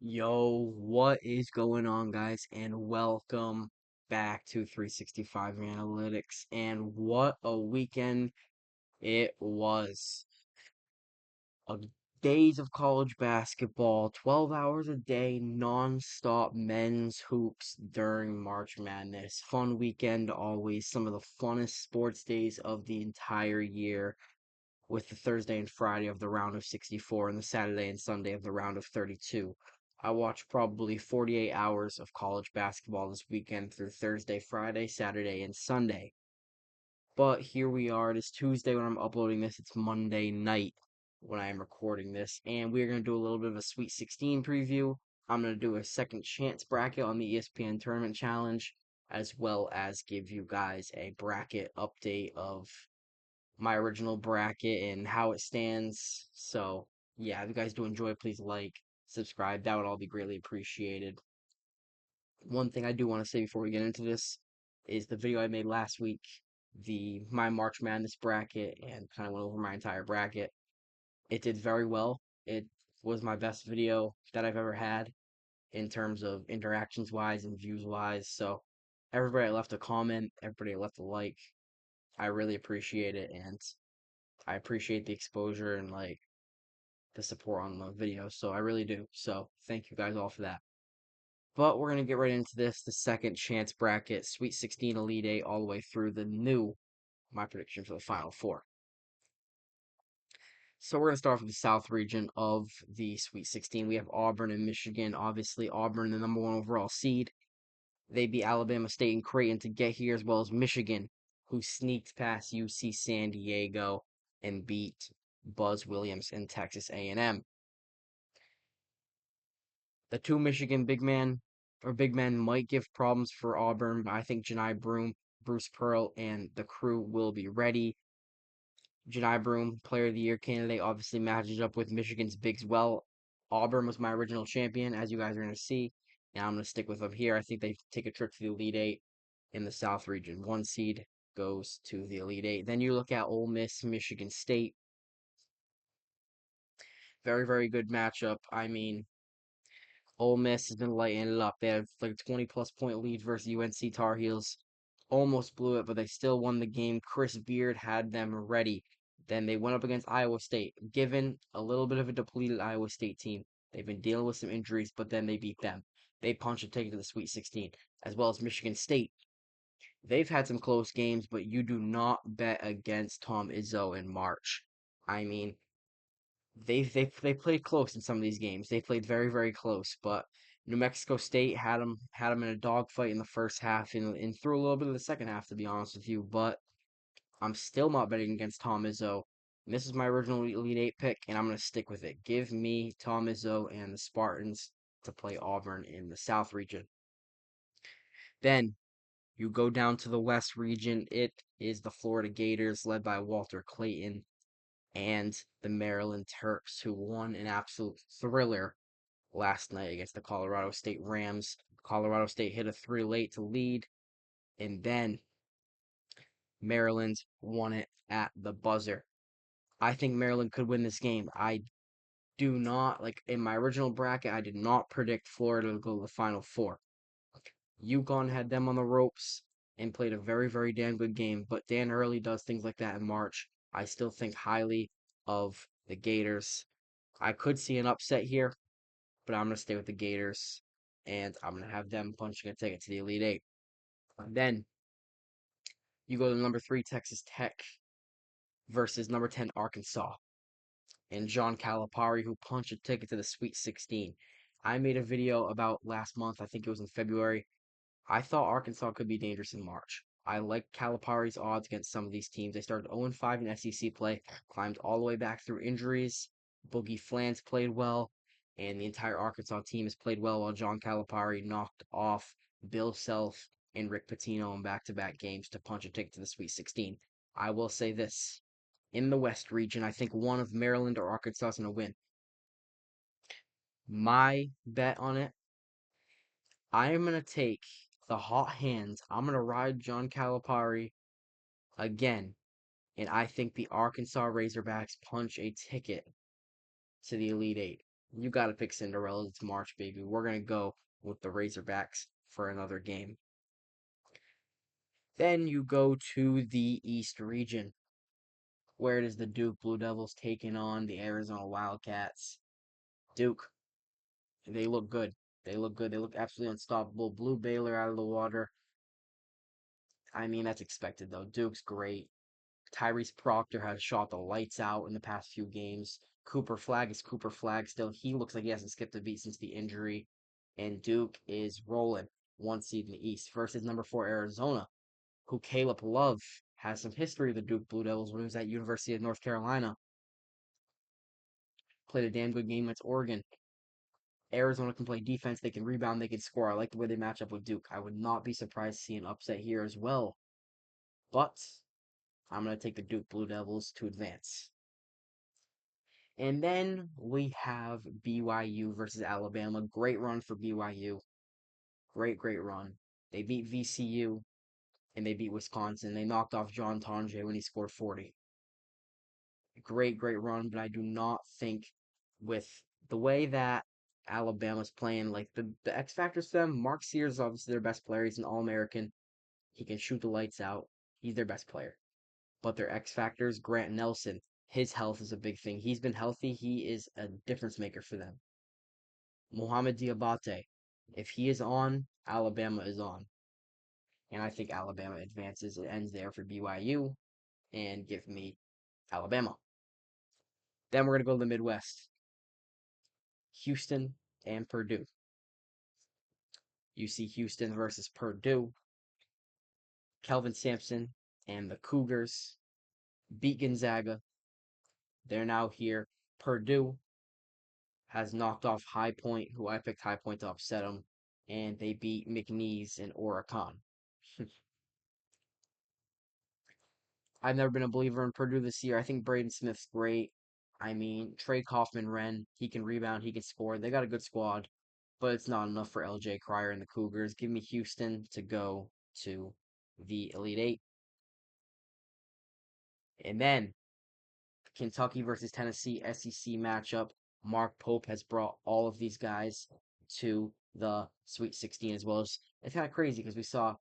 Yo, what is going on, guys? And welcome back to 365 Analytics. And what a weekend it was. A days of college basketball, 12 hours a day, non-stop men's hoops during March Madness. Fun weekend always, some of the funnest sports days of the entire year, with the Thursday and Friday of the round of 64 and the Saturday and Sunday of the round of 32. I watched probably 48 hours of college basketball this weekend through Thursday, Friday, Saturday, and Sunday. But here we are. It is Tuesday when I'm uploading this. It's Monday night when I am recording this. And we're going to do a little bit of a Sweet 16 preview. I'm going to do a second chance bracket on the ESPN Tournament Challenge, as well as give you guys a bracket update of my original bracket and how it stands. So, yeah, if you guys do enjoy, please like, subscribe. That would all be greatly appreciated. One thing I do want to say before we get into this is the video I made last week, the my March Madness bracket, and kind of went over my entire bracket. It did very well. It was my best video that I've ever had in terms of interactions wise and views wise. So, everybody left a comment, everybody left a like. I really appreciate it, and I appreciate the exposure and like the support on the video. So I really do. So thank you guys all for that. But we're gonna get right into this. The second chance bracket, Sweet 16, Elite 8, all the way through the new my prediction for the Final Four. So we're gonna start with the South region of the Sweet 16. We have Auburn and Michigan. Obviously, Auburn, the number one overall seed. They beat Alabama State and Creighton to get here, as well as Michigan, who sneaked past UC San Diego and beat Buzz Williams and Texas A&M. The two Michigan big men might give problems for Auburn, but I think Janai Broom, Bruce Pearl, and the crew will be ready. Janai Broom, Player of the Year candidate, obviously matches up with Michigan's bigs well. Auburn was my original champion, as you guys are going to see, and I'm going to stick with them here. I think they take a trip to the Elite Eight in the South region. One seed goes to the Elite Eight. Then you look at Ole Miss, Michigan State. Very, very good matchup. I mean, Ole Miss has been lighting it up. They have like a 20 plus point lead versus UNC Tar Heels. Almost blew it, but they still won the game. Chris Beard had them ready. Then they went up against Iowa State, given a little bit of a depleted Iowa State team. They've been dealing with some injuries, but then they beat them. They punched a ticket to the Sweet 16, as well as Michigan State. They've had some close games, but you do not bet against Tom Izzo in March. I mean, they played close in some of these games. They played very very close, but New Mexico State had them in a dogfight in the first half and through a little bit of the second half, to be honest with you. But I'm still not betting against Tom Izzo. This is my original Elite Eight pick, and I'm gonna stick with it. Give me Tom Izzo and the Spartans to play Auburn in the South region. Then you go down to the West region. It is the Florida Gators, led by Walter Clayton, and the Maryland Terps, who won an absolute thriller last night against the Colorado State Rams. Colorado State hit a three late to lead, and then Maryland won it at the buzzer. I think Maryland could win this game. I do not, like in my original bracket, I did not predict Florida to go to the Final Four. UConn had them on the ropes and played a very, very damn good game, but Dan Early does things like that in March. I still think highly of the Gators. I could see an upset here, but I'm going to stay with the Gators, and I'm going to have them punching a ticket to the Elite Eight. And then you go to number 3, Texas Tech versus number 10, Arkansas, and John Calipari, who punched a ticket to the Sweet 16. I made a video about last month, I think it was in February. I thought Arkansas could be dangerous in March. I like Calipari's odds against some of these teams. They started 0-5 in SEC play, climbed all the way back through injuries. Boogie Flans played well, and the entire Arkansas team has played well while John Calipari knocked off Bill Self and Rick Pitino in back-to-back games to punch a ticket to the Sweet 16. I will say this. In the West region, I think one of Maryland or Arkansas is going to win. My bet on it, I am going to take the hot hands. I'm going to ride John Calipari again. And I think the Arkansas Razorbacks punch a ticket to the Elite Eight. You got to pick Cinderella. It's March, baby. We're going to go with the Razorbacks for another game. Then you go to the East region, where it is the Duke Blue Devils taking on the Arizona Wildcats. Duke, they look good. They look good. They look absolutely unstoppable. Blew Baylor out of the water. I mean, that's expected, though. Duke's great. Tyrese Proctor has shot the lights out in the past few games. Cooper Flag is Cooper Flag still. He looks like he hasn't skipped a beat since the injury. And Duke is rolling, 1 seed in the East versus number 4 Arizona, who Caleb Love has some history of the Duke Blue Devils when he was at University of North Carolina. Played a damn good game against Oregon. Arizona can play defense, they can rebound, they can score. I like the way they match up with Duke. I would not be surprised to see an upset here as well. But I'm going to take the Duke Blue Devils to advance. And then we have BYU versus Alabama. Great run for BYU. Great run. They beat VCU and they beat Wisconsin. They knocked off John Tonje when he scored 40. Great run, but I do not think with the way that Alabama's playing, like the X factors for them, Mark Sears is obviously their best player. He's an All-American. He can shoot the lights out. He's their best player. But their X factors, Grant Nelson, his health is a big thing. He's been healthy. He is a difference maker for them. Mohamed Diabate, if he is on, Alabama is on. And I think Alabama advances. It ends there for BYU and give me Alabama. Then we're going to go to the Midwest. Houston and Purdue. You see Houston versus Purdue. Kelvin Sampson and the Cougars beat Gonzaga. They're now here. Purdue has knocked off High Point, who I picked High Point to upset them, and they beat McNeese and Oricon. I've never been a believer in Purdue this year. I think Braden Smith's great. I mean, Trey Kaufman-Renn, he can rebound, he can score. They got a good squad, but it's not enough for LJ Cryer and the Cougars. Give me Houston to go to the Elite Eight. And then Kentucky versus Tennessee SEC matchup. Mark Pope has brought all of these guys to the Sweet 16 as well as it's kind of crazy because we saw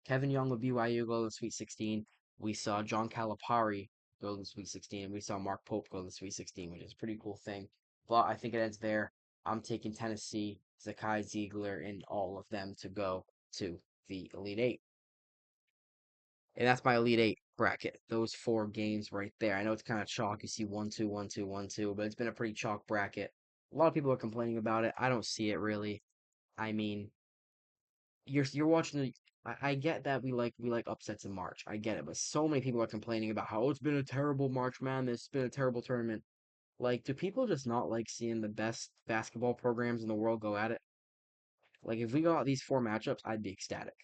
Kevin Young with BYU go to the Sweet 16. We saw John Calipari go to the Sweet 16. And we saw Mark Pope go to the Sweet 16, which is a pretty cool thing. But I think it ends there. I'm taking Tennessee, Zakai Ziegler, and all of them to go to the Elite Eight. And that's my Elite Eight bracket. Those 4 games right there. I know it's kind of chalk. You see 1-2, 1-2, 1-2, but it's been a pretty chalk bracket. A lot of people are complaining about it. I don't see it really. I mean, you're watching the. I get that we like upsets in March. I get it, but so many people are complaining about how it's been a terrible March Madness. It's been a terrible tournament. Like, do people just not like seeing the best basketball programs in the world go at it? Like, if we got these 4 matchups, I'd be ecstatic.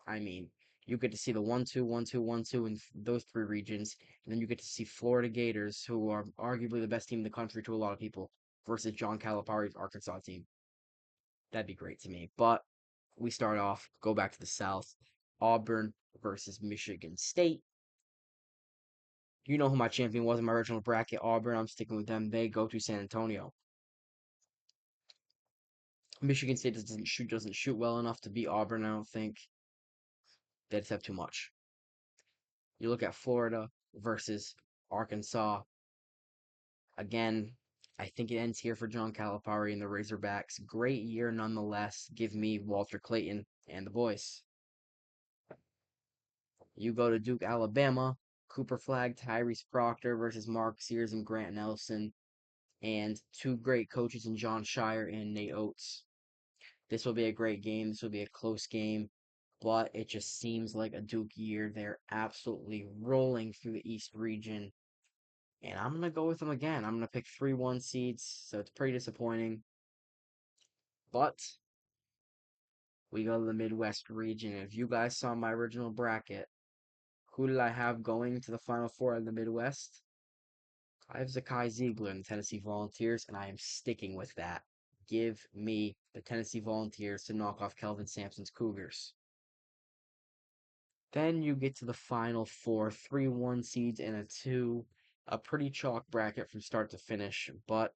I mean, you get to see the 1-2, 1-2, 1-2 in those 3 regions, and then you get to see Florida Gators, who are arguably the best team in the country to a lot of people, versus John Calipari's Arkansas team. That'd be great to me. But we start off, go back to the South, Auburn versus Michigan State. You know who my champion was in my original bracket, Auburn. I'm sticking with them. They go to San Antonio. Michigan State doesn't shoot well enough to beat Auburn, I don't think. They just have too much. You look at Florida versus Arkansas. Again, I think it ends here for John Calipari and the Razorbacks. Great year nonetheless. Give me Walter Clayton and the boys. You go to Duke, Alabama. Cooper Flag, Tyrese Proctor versus Mark Sears and Grant Nelson. And 2 great coaches in John Shire and Nate Oates. This will be a great game. This will be a close game. But it just seems like a Duke year. They're absolutely rolling through the East region. And I'm going to go with them again. I'm going to pick 3-1 seeds, so it's pretty disappointing. But we go to the Midwest region. If you guys saw my original bracket, who did I have going to the Final Four in the Midwest? I have Zakai Ziegler and the Tennessee Volunteers, and I am sticking with that. Give me the Tennessee Volunteers to knock off Kelvin Sampson's Cougars. Then you get to the Final Four, 3-1 seeds and a 2. A pretty chalk bracket from start to finish, but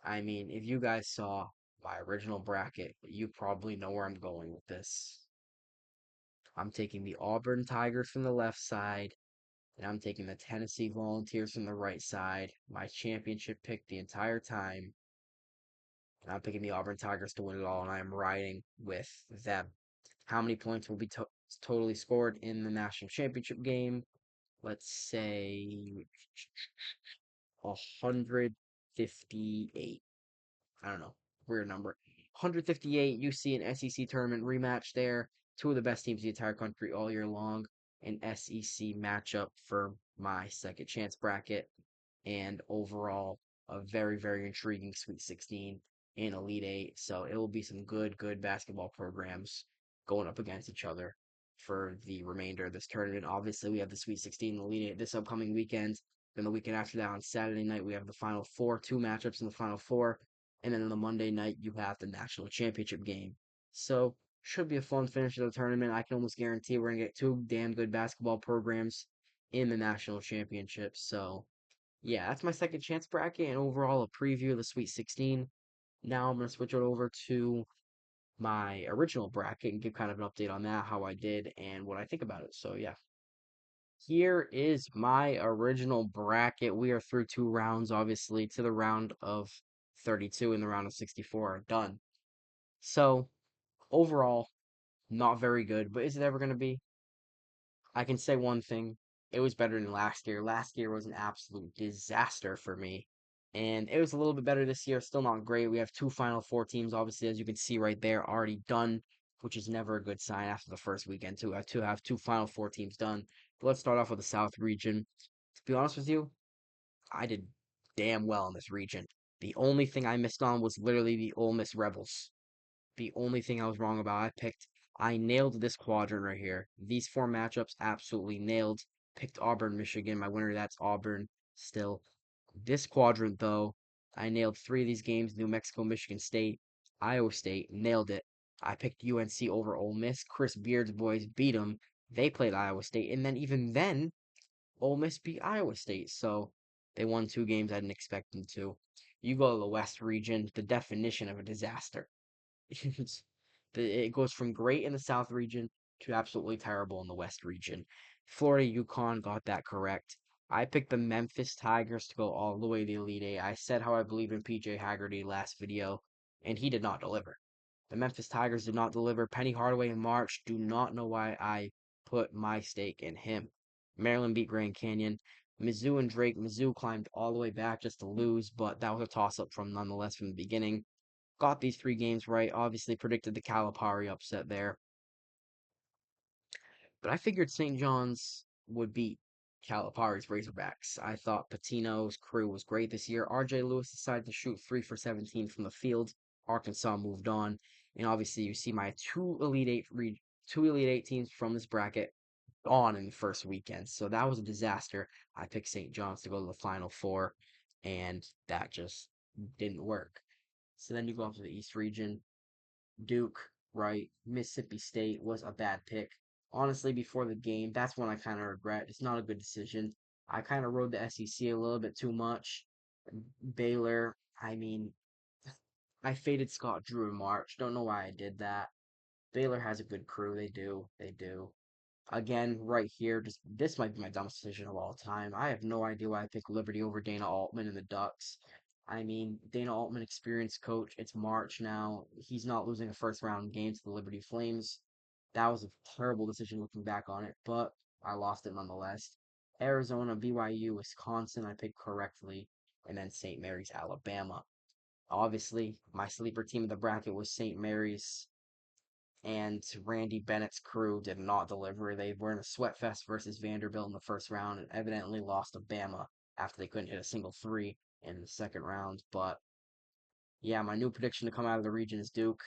I mean, if you guys saw my original bracket, you probably know where I'm going with this. I'm taking the Auburn Tigers from the left side, and I'm taking the Tennessee Volunteers from the right side. My championship pick the entire time, and I'm picking the Auburn Tigers to win it all, and I am riding with them. How many points will be totally scored in the national championship game? Let's say 158. I don't know, weird number. 158, you see an SEC tournament rematch there. Two of the best teams in the entire country all year long. An SEC matchup for my second chance bracket. And overall, a very, very intriguing Sweet 16 and Elite Eight. So it will be some good basketball programs going up against each other for the remainder of this tournament. Obviously, we have the Sweet 16 and Elite Eight this upcoming weekend. Then the weekend after that on Saturday night, we have the Final Four, two matchups in the Final Four. And then on the Monday night, you have the national championship game. So should be a fun finish of the tournament. I can almost guarantee we're gonna get two damn good basketball programs in the national championship. So yeah, that's my second chance bracket and overall a preview of the Sweet 16. Now I'm gonna switch it over to my original bracket and give kind of an update on that, how I did and what I think about it. So yeah, here is my original bracket. We are through two rounds, obviously, to the round of 32 and the round of 64 are done. So overall, not very good, but is it ever going to be? I can say one thing. It was better than last year. Last year was an absolute disaster for me. And it was a little bit better this year. Still not great. We have two Final Four teams, obviously, as you can see right there, already done, which is never a good sign after the first weekend to have two Final Four teams done. But let's start off with the South region. To be honest with you, I did damn well in this region. The only thing I missed on was literally the Ole Miss Rebels. The only thing I was wrong about, I nailed this quadrant right here. These four matchups absolutely nailed. Picked Auburn, Michigan. My winner, that's Auburn still. This quadrant, though, I nailed three of these games: New Mexico, Michigan State, Iowa State. Nailed it. I picked UNC over Ole Miss. Chris Beard's boys beat them. They played Iowa State. And then, even then, Ole Miss beat Iowa State. So they won two games I didn't expect them to. You go to the West region, the definition of a disaster. It goes from great in the South region to absolutely terrible in the West region. Florida Yukon got that correct. I picked the Memphis Tigers to go all the way to the Elite Eight. I said how I believe in PJ Haggerty last video, and he did not deliver. The Memphis Tigers did not deliver. Penny Hardaway in March. Do not know why I put my stake in him. Maryland beat Grand Canyon. Mizzou and Drake. Mizzou climbed all the way back just to lose, but that was a toss up from nonetheless from the beginning. Got these three games right. Obviously predicted the Calipari upset there. But I figured St. John's would beat Calipari's Razorbacks. I thought Patino's crew was great this year. RJ Lewis decided to shoot 3 for 17 from the field. Arkansas moved on. And obviously you see my two Elite Eight teams from this bracket gone in the first weekend. So that was a disaster. I picked St. John's to go to the Final Four, and that just didn't work. So then you go up to the East region. Duke, right? Mississippi State was a bad pick. Honestly, before the game, that's one I kind of regret. It's not a good decision. I kind of rode the SEC a little bit too much. Baylor, I mean, I faded Scott Drew in March. Don't know why I did that. Baylor has a good crew. They do. They do. Again, right here, just this might be my dumbest decision of all time. I have no idea why I picked Liberty over Dana Altman and the Ducks. I mean, Dana Altman, experienced coach. It's March now. He's not losing a first round game to the Liberty Flames. That was a terrible decision looking back on it, but I lost it nonetheless. Arizona, BYU, Wisconsin, I picked correctly, and then St. Mary's, Alabama. Obviously, my sleeper team of the bracket was St. Mary's, and Randy Bennett's crew did not deliver. They were in a sweat fest versus Vanderbilt in the first round and evidently lost to Bama after they couldn't hit a single three in the second round. But yeah, my new prediction to come out of the region is Duke,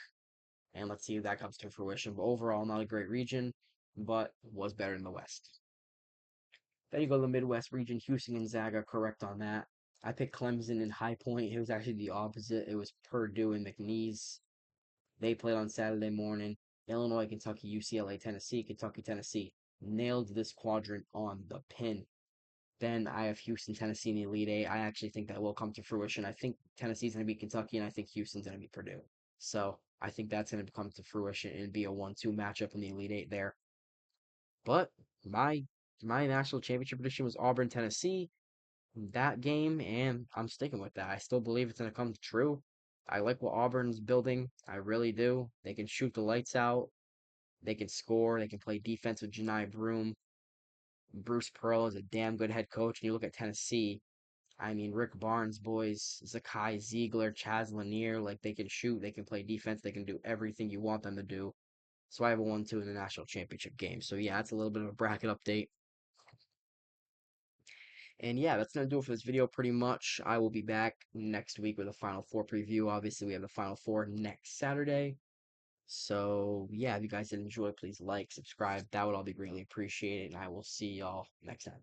and let's see if that comes to fruition. But overall, not a great region, but was better in the West. Then you go to the Midwest region. Houston Gonzaga, correct on that. I picked Clemson in High Point. It was actually the opposite. It was Purdue and McNeese. They played on Saturday morning. Illinois, Kentucky, UCLA, Tennessee, Kentucky, Tennessee. Nailed this quadrant on the pin. Then I have Houston, Tennessee in the Elite Eight. I actually think that will come to fruition. I think Tennessee's going to beat Kentucky, and I think Houston's going to beat Purdue. So I think that's going to come to fruition and be a 1-2 matchup in the Elite Eight there. But my my national championship prediction was Auburn, Tennessee. That game, and I'm sticking with that. I still believe it's going to come true. I like what Auburn's building. I really do. They can shoot the lights out. They can score. They can play defense with Janai Broom. Bruce Pearl is a damn good head coach. And you look at Tennessee, I mean, Rick Barnes' boys, Zakai Ziegler, Chaz Lanier, like they can shoot, they can play defense, they can do everything you want them to do. So I have a 1-2 in the national championship game. So yeah, that's a little bit of a bracket update. And yeah, that's gonna do it for this video pretty much. I will be back next week with a Final Four preview. Obviously, we have the Final Four next Saturday. So yeah, if you guys did enjoy, please like, subscribe. That would all be greatly appreciated. And I will see y'all next time.